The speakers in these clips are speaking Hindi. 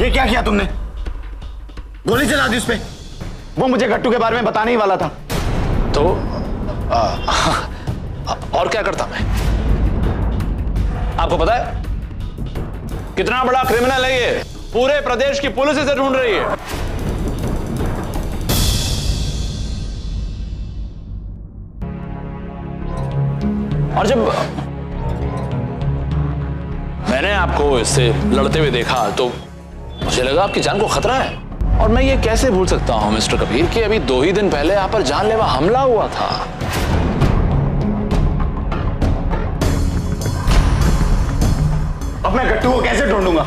ये क्या किया तुमने? गोली चला दी उस पे। वो मुझे गट्टू के बारे में बताने ही वाला था। तो और क्या करता मैं? आपको पता है कितना बड़ा क्रिमिनल है ये? पूरे प्रदेश की पुलिस इसे ढूंढ रही है। और जब मैंने आपको इससे लड़ते हुए देखा तो मुझे लगा आपकी जान को खतरा है। और मैं ये कैसे भूल सकता हूं मिस्टर कबीर कि अभी 2 ही दिन पहले आप पर जानलेवा हमला हुआ था। अब मैं गट्टू को कैसे ढूंढूंगा?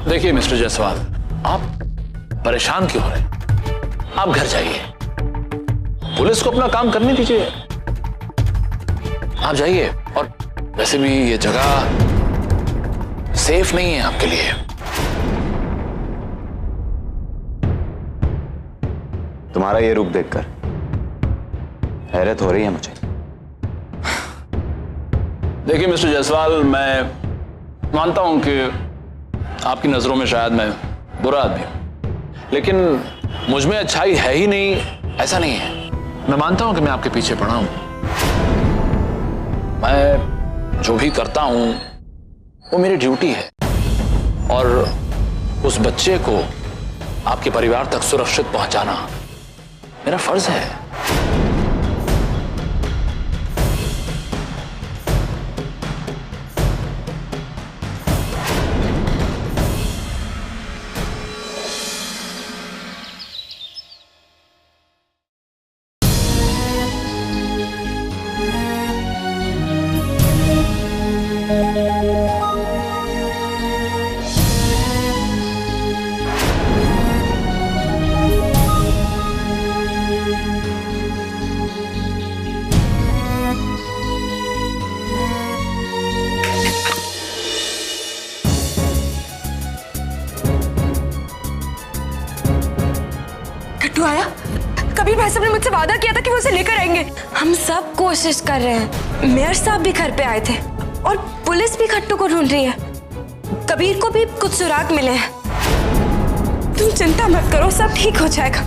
देखिए मिस्टर जायसवाल, आप परेशान क्यों हो रहे हैं? आप घर जाइए, पुलिस को अपना काम करने दीजिए। आप जाइए। और वैसे भी ये जगह सेफ नहीं है आपके लिए। तुम्हारा ये रूप देखकर हैरत हो रही है मुझे। देखिए मिस्टर जायसवाल, मैं मानता हूं कि आपकी नजरों में शायद मैं बुरा आदमी हूं, लेकिन मुझ में अच्छाई है ही नहीं, ऐसा नहीं है। मैं मानता हूं कि मैं आपके पीछे पड़ा हूं। मैं जो भी करता हूं वो मेरी ड्यूटी है, और उस बच्चे को आपके परिवार तक सुरक्षित पहुंचाना मेरा फर्ज है। आया? कबीर भाई साहब ने मुझसे वादा किया था कि वो उसे लेकर आएंगे। हम सब कोशिश कर रहे हैं। मेयर साहब भी घर पे आए थे और पुलिस भी खट्टू को ढूंढ रही है। कबीर को भी कुछ सुराग मिले हैं। तुम चिंता मत करो, सब ठीक हो जाएगा।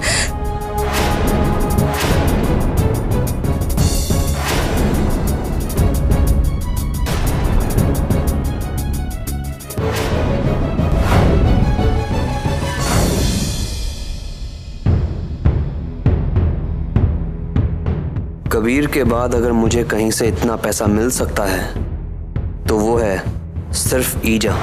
कबीर के बाद अगर मुझे कहीं से इतना पैसा मिल सकता है तो वो है सिर्फ ईजा।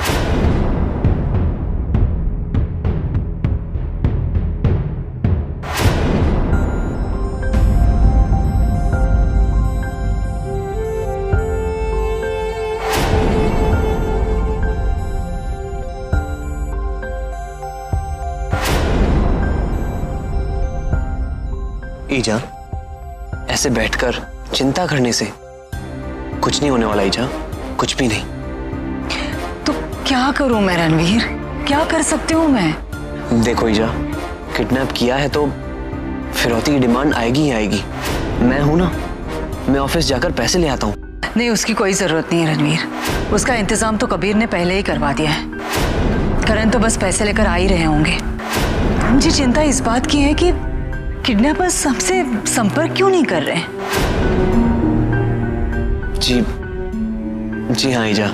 ईजा, ऐसे बैठकर चिंता करने से कुछ नहीं होने वाला ईजा, कुछ भी नहीं। तो क्या करूं मैं रणवीर, क्या कर सकती हूँ मैं? देखो ईजा, किडनैप किया है तो फिरौती की डिमांड आएगी ही आएगी। मैं हूं ना, मैं ऑफिस जाकर पैसे ले आता हूँ। नहीं, उसकी कोई जरूरत नहीं है रणवीर। उसका इंतजाम तो कबीर ने पहले ही करवा दिया है। करण तो बस पैसे लेकर आ ही रहे होंगे। मुझे चिंता इस बात की है कि किडनैपर्स हमसे संपर्क क्यों नहीं कर रहे? जी हाँ ईजा,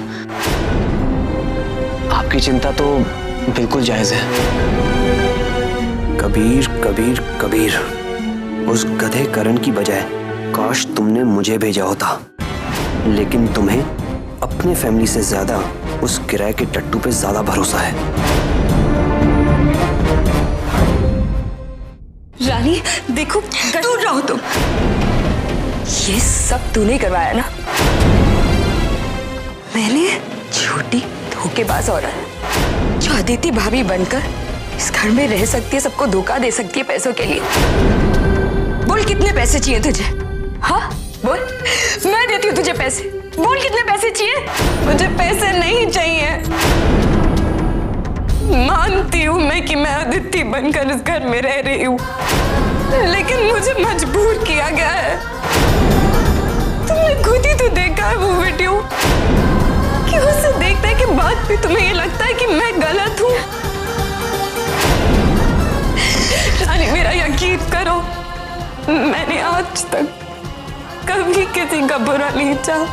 आपकी चिंता तो बिल्कुल जायज है। कबीर कबीर कबीर, उस गधे करण की बजाय काश तुमने मुझे भेजा होता, लेकिन तुम्हें अपने फैमिली से ज्यादा उस किराए के टट्टू पे ज्यादा भरोसा है। रानी देखो, दूर रहो तुम। ये सब तूने करवाया ना? मैंने छोटी धोखेबाज औरत जो अदिति भाभी बनकर इस घर में रह सकती है, सबको धोखा दे सकती है पैसों के लिए। बोल कितने पैसे चाहिए तुझे? हाँ बोल, मैं देती हूँ तुझे पैसे। बोल कितने पैसे चाहिए? मुझे पैसे नहीं चाहिए। मान जानती हूँ मैं कि मैं अदिति बनकर इस घर में रह रही हूँ, लेकिन मुझे मजबूर किया गया है। तुमने खुद ही तो देखा है वो वीडियो कि उसे देखने के बाद भी तुम्हें ये लगता है कि मैं गलत हूँ। रानी मेरा यकीन करो, मैंने आज तक कभी किसी का बुरा नहीं चाहा।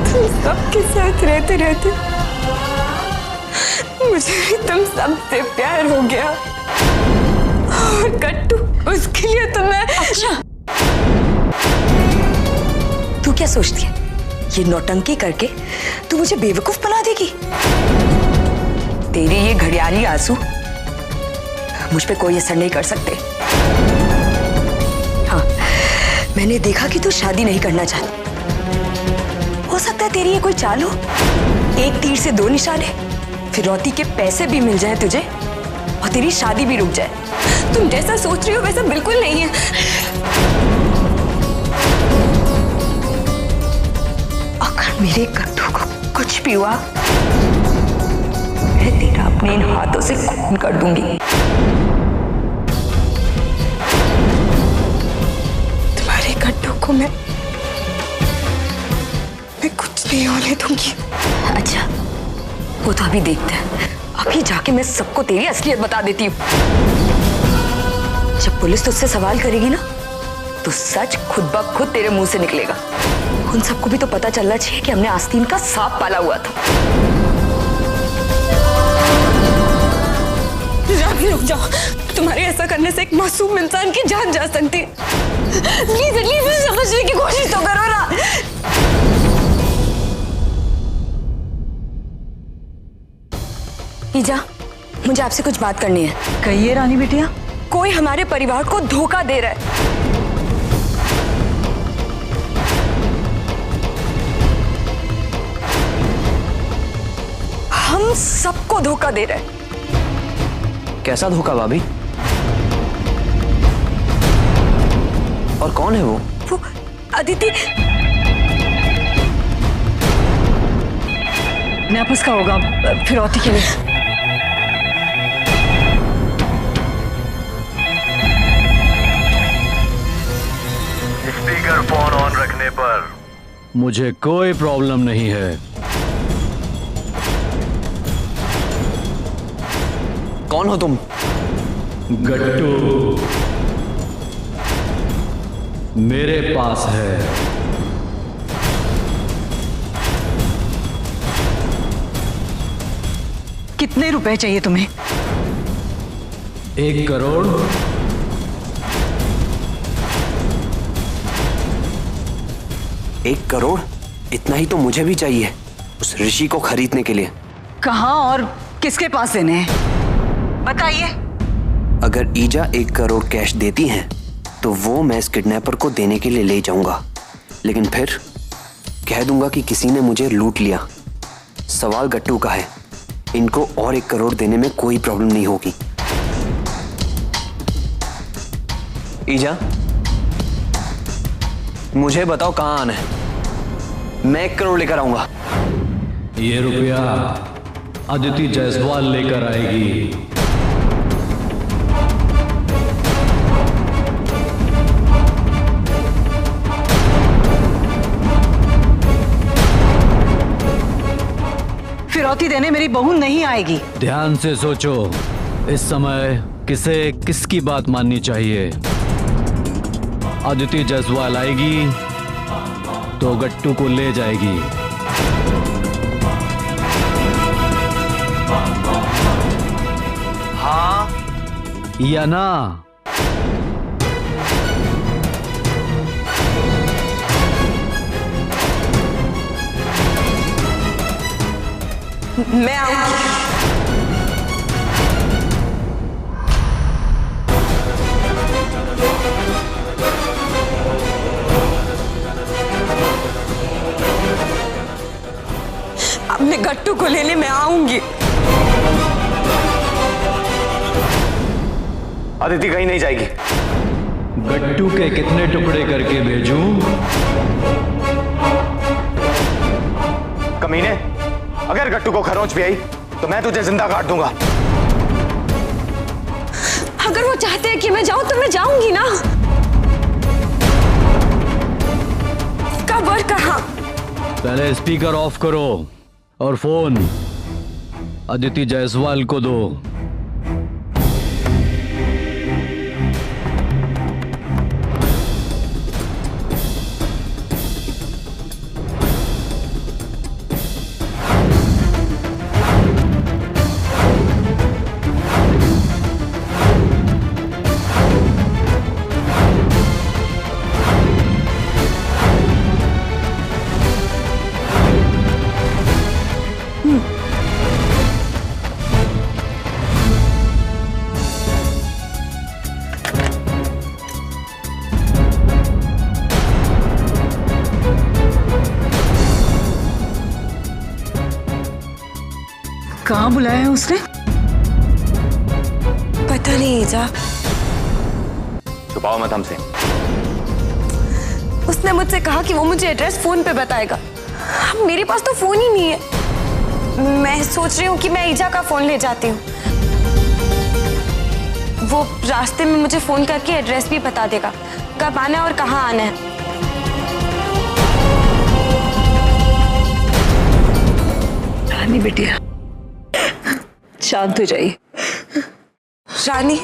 तुम सबके साथ रहते रहते मुझे भी तुम सबसे प्यार हो गया। और कट्टू, उसके लिए तो मैं। अच्छा, तू क्या सोचती है ये नौटंकी करके तू मुझे बेवकूफ बना देगी? तेरे ये घड़ियाली आंसू मुझ पे कोई असर नहीं कर सकते। हाँ, मैंने देखा कि तू शादी नहीं करना चाहती। हो सकता है तेरी ये कोई चाल हो, एक तीर से दो निशाने, फिरौती के पैसे भी मिल जाए तुझे और तेरी शादी भी रुक जाए। तुम जैसा सोच रही हो वैसा बिल्कुल नहीं है। अगर मेरे कट्टू को कुछ भी हुआ, मैं तेरा अपने इन हाथों से खून कर दूंगी। तुम्हारे कट्टू को मैं कुछ नहीं होने दूंगी। अच्छा, वो तो अभी देखते हैं। अभी जाके मैं सबको तेरी असलियत बता देती हूँ। जब पुलिस तुझसे सवाल करेगी ना, तो सच खुद ब खुद तेरे मुंह से निकलेगा। उन सबको भी तो पता चलना चाहिए कि हमने आस्तीन का सांप पाला हुआ था। रुक जाओ, तुम्हारे ऐसा करने से एक मासूम इंसान की जान जा सकती है। प्लीज समझने की कोशिश तो करो ना। ईजा, मुझे आपसे कुछ बात करनी है। कहिए रानी बिटिया। कोई हमारे परिवार को धोखा दे रहा है। हम सबको धोखा दे रहा है। कैसा धोखा भाभी? और कौन है वो? वो अदिति। नापस का होगा फिरौती के लिए। स्पीकर फोन ऑन रखने पर मुझे कोई प्रॉब्लम नहीं है। कौन हो तुम? गट्टू मेरे पास है। कितने रुपए चाहिए तुम्हें? 1 करोड़। एक करोड़? इतना ही तो मुझे भी चाहिए उस ऋषि को खरीदने के लिए। कहाँ और किसके पास देने हैं? बताइए। अगर ईजा 1 करोड़ कैश देती हैं, तो वो मैं इस किडनैपर को देने के लिए ले जाऊंगा। लेकिन फिर कह दूंगा कि किसी ने मुझे लूट लिया। सवाल गट्टू का है। इनको और 1 करोड़ देने में कोई प्रॉब्लम नहीं होगी। ईजा, मुझे बताओ कहाँ आना है। मैं 1 करोड़ लेकर आऊंगा। ये रुपया अदिति जायसवाल लेकर आएगी। फिरौती देने मेरी बहू नहीं आएगी। ध्यान से सोचो, इस समय किसे किसकी बात माननी चाहिए। अदिति जायसवाल आएगी तो गट्टू को ले जाएगी। हाँ या ना? मैं आऊंगी। अपने गट्टू को लेने मैं आऊंगी। अदिति कहीं नहीं जाएगी। गट्टू के कितने टुकड़े करके भेजूं? कमीने, अगर गट्टू को खरोंच भी आई तो मैं तुझे जिंदा काट दूंगा। अगर वो चाहते हैं कि मैं जाऊं तो मैं जाऊंगी ना। कब और कहां? पहले स्पीकर ऑफ करो और फोन अदिति जायसवाल को दो। कहाँ बुलाया है उसने? पता नहीं ईजा, छुपाओ मत हमसे। उसने मुझसे कहा कि वो मुझे एड्रेस फोन पे बताएगा। अब मेरे पास तो फोन ही नहीं है। मैं सोच रही हूँ कि मैं ईजा का फोन ले जाती हूँ। वो रास्ते में मुझे फोन करके एड्रेस भी बता देगा, कब आना है और कहाँ आना है। रानी बिटिया, शांत हो जाइए। रानी,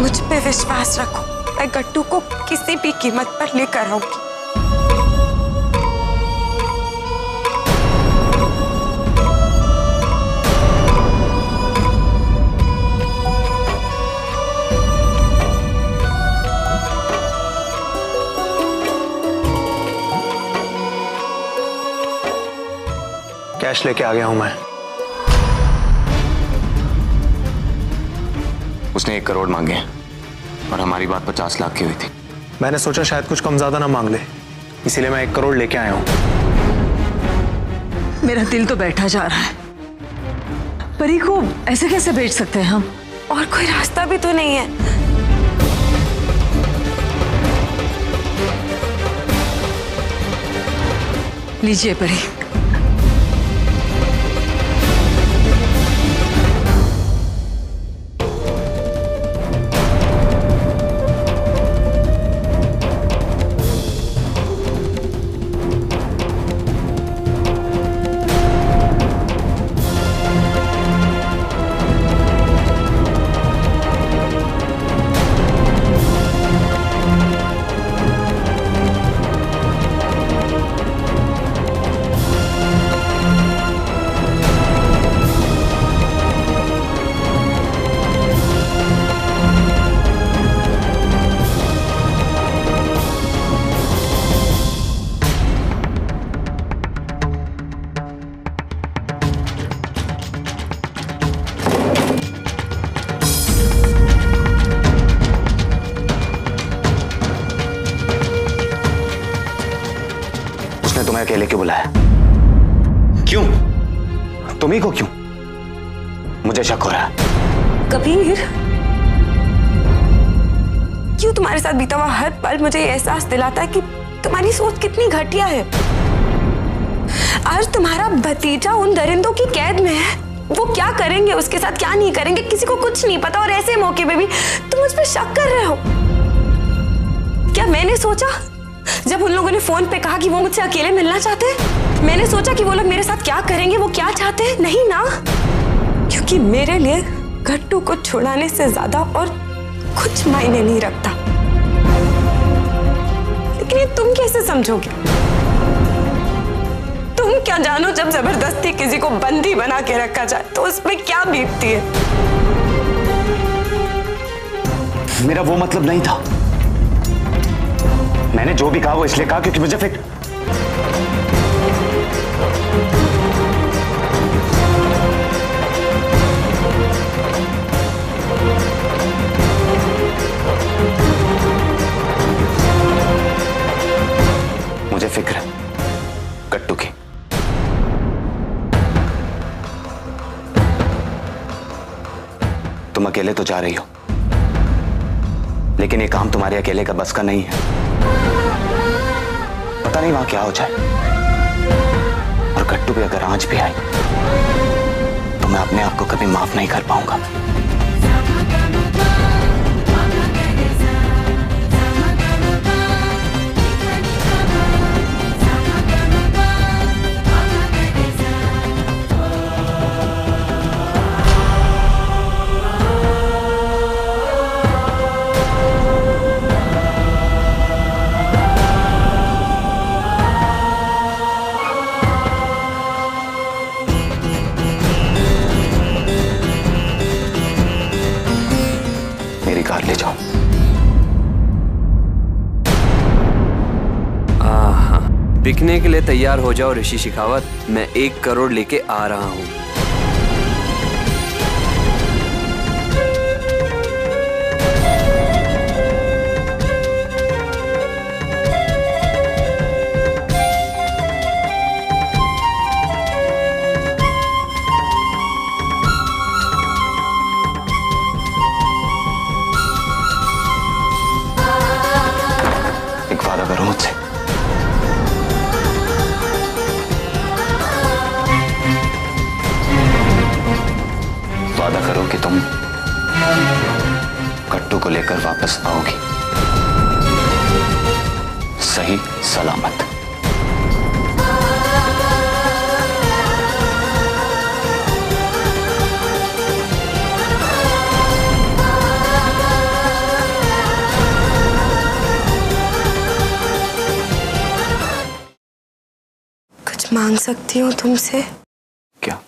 मुझ पे विश्वास रखो, मैं गट्टू को किसी भी कीमत पर लेकर आऊंगी। कैश लेके आ गया हूं मैं। उसने 1 करोड़ मांगे हैं और हमारी बात 50 लाख की हुई थी। मैंने सोचा शायद कुछ कम ज्यादा ना मांग ले, इसीलिए मैं 1 करोड़ लेके आया हूं। मेरा दिल तो बैठा जा रहा है। परी को ऐसे कैसे भेज सकते हैं हम? और कोई रास्ता भी तो नहीं है। लीजिए परी। तुम्हें अकेले क्यों बुलाया? क्यों? तुम्ही को क्यों? मुझे शक हो रहा है। कबीर, क्यों तुम्हारे साथ बीता हुआ हर पल मुझे ये एहसास दिलाता है कि तुम्हारी सोच कितनी घटिया है। आज तुम्हारा भतीजा उन दरिंदों की कैद में है। वो क्या करेंगे, उसके साथ क्या नहीं करेंगे, किसी को कुछ नहीं पता। और ऐसे मौके पे भी तुम मुझ पर शक कर रहे हो। क्या मैंने सोचा जब उन लोगों ने फोन पे कहा कि वो मुझसे अकेले मिलना चाहते हैं, मैंने सोचा कि वो लोग मेरे साथ क्या करेंगे, वो क्या चाहते हैं? नहीं ना, क्योंकि मेरे लिए गट्टू को छुड़ाने से ज्यादा और कुछ मायने नहीं रखता। लेकिन ये तुम कैसे समझोगे? तुम क्या जानो, जब जबरदस्ती किसी को बंदी बना के रखा जाए तो उसमें क्या बीतती है। मेरा वो मतलब नहीं था। मैंने जो भी कहा वो इसलिए कहा क्योंकि मुझे फिक्र है गट्टू की। तुम अकेले तो जा रही हो, लेकिन ये काम तुम्हारे अकेले का बस का नहीं है। पता नहीं वहां क्या हो जाए, और गट्टू भी अगर आंच भी आई तो मैं अपने आप को कभी माफ नहीं कर पाऊंगा। कार ले जाओ। बिकने के लिए तैयार हो जाओ ऋषि शिखावत, मैं 1 करोड़ लेके आ रहा हूं। एक वादा करो मुझसे। वादा करो कि तुम कट्टू को लेकर वापस आओगी, सही सलामत। कुछ मांग सकती हूँ तुमसे? क्या?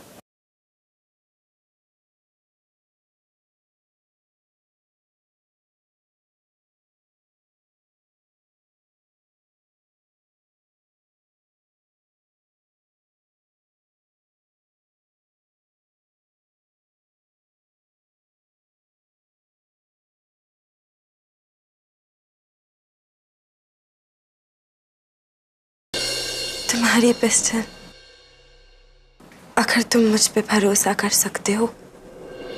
तुम्हारी पिस्टल, अगर तुम मुझ पे भरोसा कर सकते हो